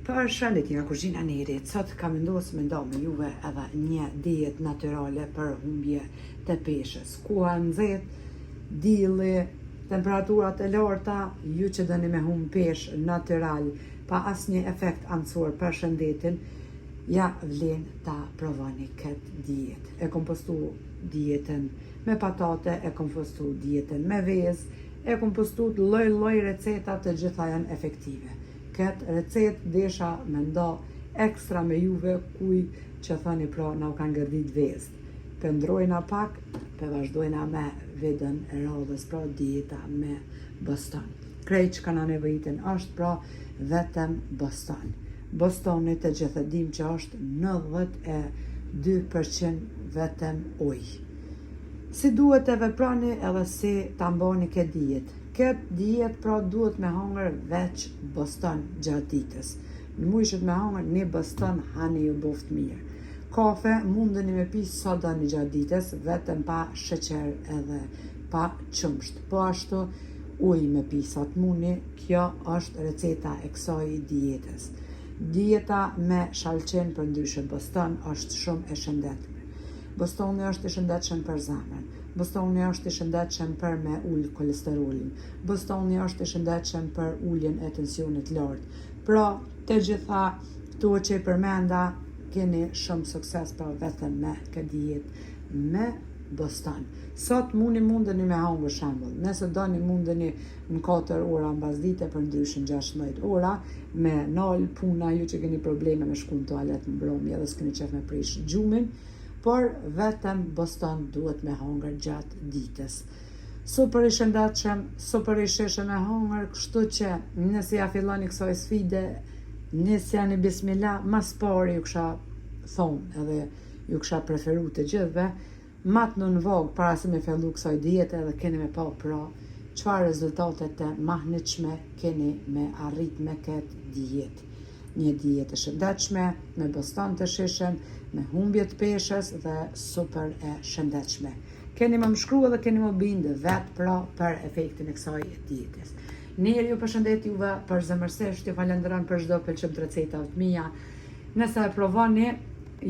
Përshëndetje nga kuzhina e Nerit. Sot kam vendosur me me juve edhe një dietë natyrale për humbje të peshës. Koha nxehtë, dielli, temperaturat e larta, ju që doni me humb peshë natyral pa asnjë efekt anësor për shëndetin, ja vlen ta provoni këtë dietë. E kom postu dietën me patate, e kom postu dietën me vezë, e kom postu lloj receta, të gjitha janë efektive. Këtë recetë desha me nda ekstra me juve kuj që thoni pra na u kanë gërdit vezë. Pëndrojna pak, për vazhdojna me vidën e radhës, pra dieta me boston. Krejt që kanë nevojitin është pra vetëm boston. Bostoni të gjithë dim që është 92% vetëm ujë. Si duhet e veprani edhe si ta mbani këtë dietë. Këtë dietë pra duhet me hangër veç boston gjatë ditës. Në mujshët me hangër një boston hani ju boft mirë. Kafe mundeni me pi sa doni gjatë ditës, vetëm pa sheqer edhe pa qumsht. Po ashtu ujë me pi sa të muni, kjo është receta e kësaj dietës. Dieta me shalqen për ndryshe boston është shumë e shëndetshme. Bostoni është i shëndetshëm për zemrën. Bostoni është i shëndetshëm për me ullë kolesterolin. Bostoni është i shëndetshëm për ulljen e tensionit lartë. Pra, të gjitha këto që i përmenda, keni shumë sukses pra vetëm me këtë dietë me boston. Sot mundeni me hangër shembull. Nëse doni mundeni në 4 ora mbas dite, për ndryshën 16 ora, me nal puna, ju që keni probleme me shku në toalet në mbrëmje dhe s'keni qef me prish gjumin, por vetëm boston duhet me hangër gjatë ditës. Super i shëndetshëm, super i sheshëm e hangër, kështu që nëse ja filloni kësaj sfide, nëse janë bismillah, mas pari ju kisha thonë edhe ju kisha preferu të gjithve, matë në vogë para se me fillu kësaj diete edhe keni me pa pra çfarë rezultate të mahnitshme keni me arrit me këtë dietë. Një dietë e shëndetshme, me boston të shishëm, me humbje të peshës dhe super e shëndetshme. Keni më shkruar dhe keni më bindë vetë pra për efektin e kësaj dietës. Neri ju përshëndet juve përzemërsisht, ju falenderoj për çdo pëlqim të recetave të mia. Nëse e provoni,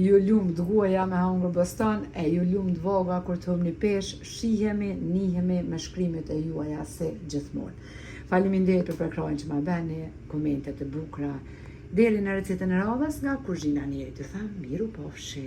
ju lumt goja me hangër boston, e ju lumt voga kur të humni peshë, shihemi, nihemi me shkrimet e juaja si gjithmonë. Faleminderit për prekrajnë që ma beni, komentet e bukura. Deri në recetën e radhës nga kuzhina e Nerit, ju them miru pofshi.